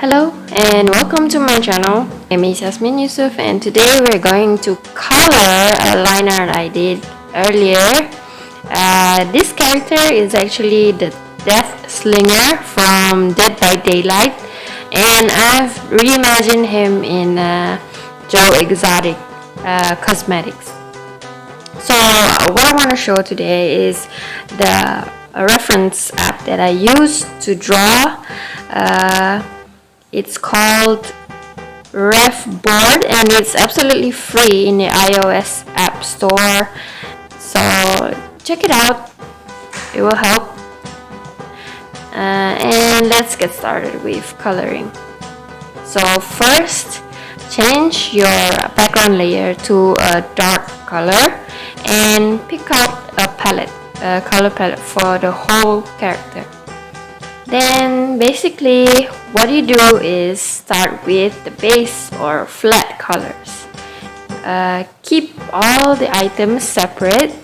Hello and welcome to my channel. My name is Yasmin and today we're going to color a line art I did earlier. This character is actually the Deathslinger from Dead by Daylight, and I've reimagined him in Joe Exotic cosmetics. So what I want to show today is the reference app that I use to draw. It's called Refboard and it's absolutely free in the iOS app store. So check it out, it will help. And let's get started with coloring. So first, change your background layer to a dark color and pick out a palette, a color palette for the whole character. Then basically what you do is start with the base or flat colors. Keep all the items separate,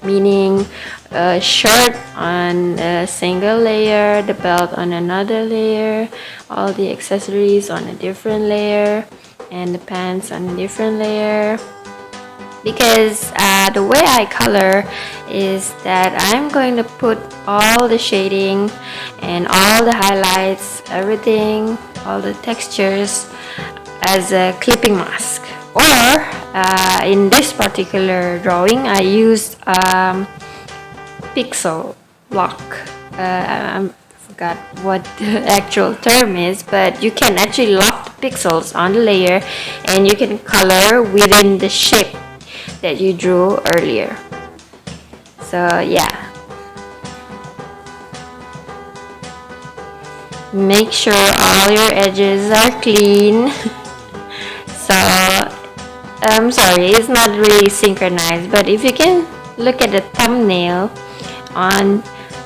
meaning a shirt on a single layer, the belt on another layer, all the accessories on a different layer, and the pants on a different layer. Because the way I color is that I'm going to put all the shading and all the highlights, everything, all the textures as a clipping mask. Or in this particular drawing, I used pixel block. I forgot what the actual term is, but you can actually lock the pixels on the layer and you can color within the shape that you drew earlier. So yeah, make sure all your edges are clean. So I'm sorry, it's not really synchronized, but if you can look at the thumbnail on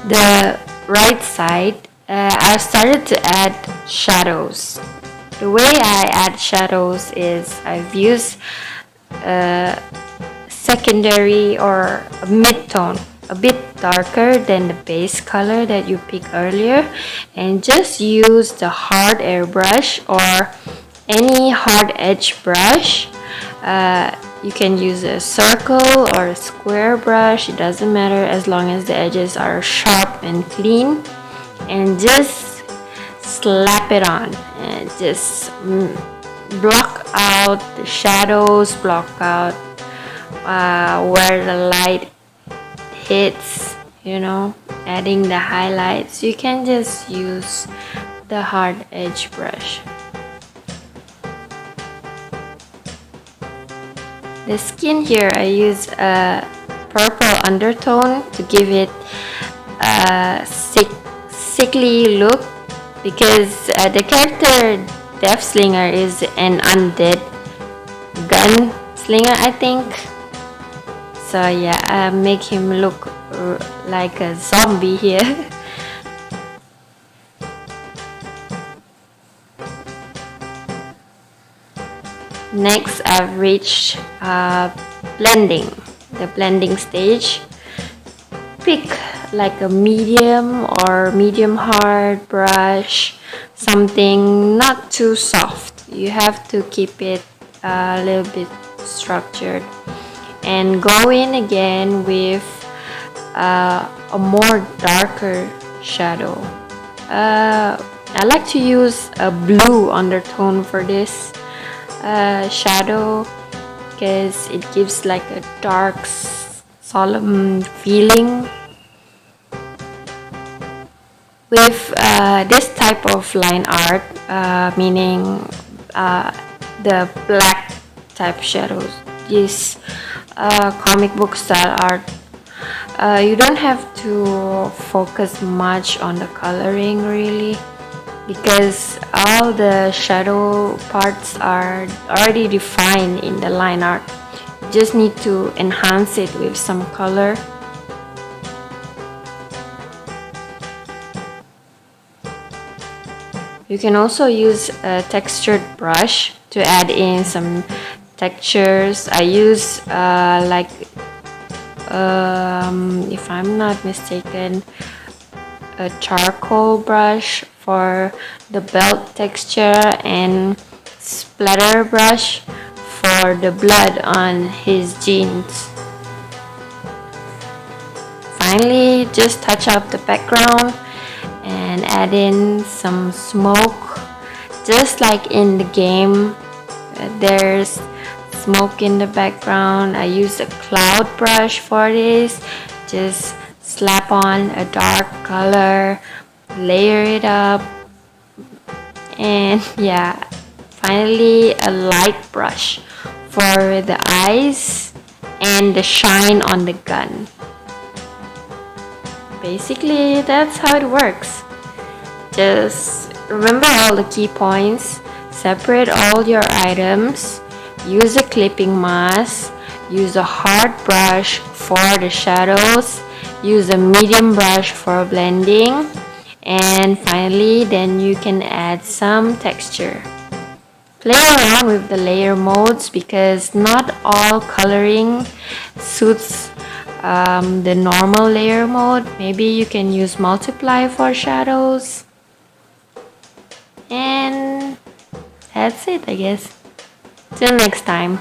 the right side, I've started to add shadows. The way I add shadows is I've used secondary or a mid-tone, a bit darker than the base color that you picked earlier, and just use the hard airbrush or any hard edge brush. You can use a circle or a square brush, it doesn't matter as long as the edges are sharp and clean, and just slap it on and just block out the shadows, block out where the light hits, adding the highlights. You can just use the hard edge brush. The skin here, I use a purple undertone to give it a sickly look, because the character Deathslinger is an undead gunslinger, I think. So yeah, make him look like a zombie here. Next, I've reached blending, the blending stage. Pick like a medium or medium hard brush, something not too soft. You have to keep it a little bit structured. And go in again with a more darker shadow. I like to use a blue undertone for this shadow, because it gives like a dark, solemn feeling. With this type of line art, meaning the black type shadows, this comic book style art, you don't have to focus much on the coloring really, because all the shadow parts are already defined in the line art. You just need to enhance it with some color. You can also use a textured brush to add in some textures. I use if I'm not mistaken, a charcoal brush for the belt texture and splatter brush for the blood on his jeans. Finally, just touch up the background and add in some smoke. Just like in the game, there's smoke in the background. I use a cloud brush for this. Just slap on a dark color, layer it up, and yeah, finally a light brush for the eyes and the shine on the gun. Basically, that's how it works. Just remember all the key points, separate all your items, use a clipping mask, use a hard brush for the shadows, use a medium brush for blending, and finally then you can add some texture. Play around with the layer modes because not all coloring suits the normal layer mode. Maybe you can use multiply for shadows. And that's it, I guess. Till next time.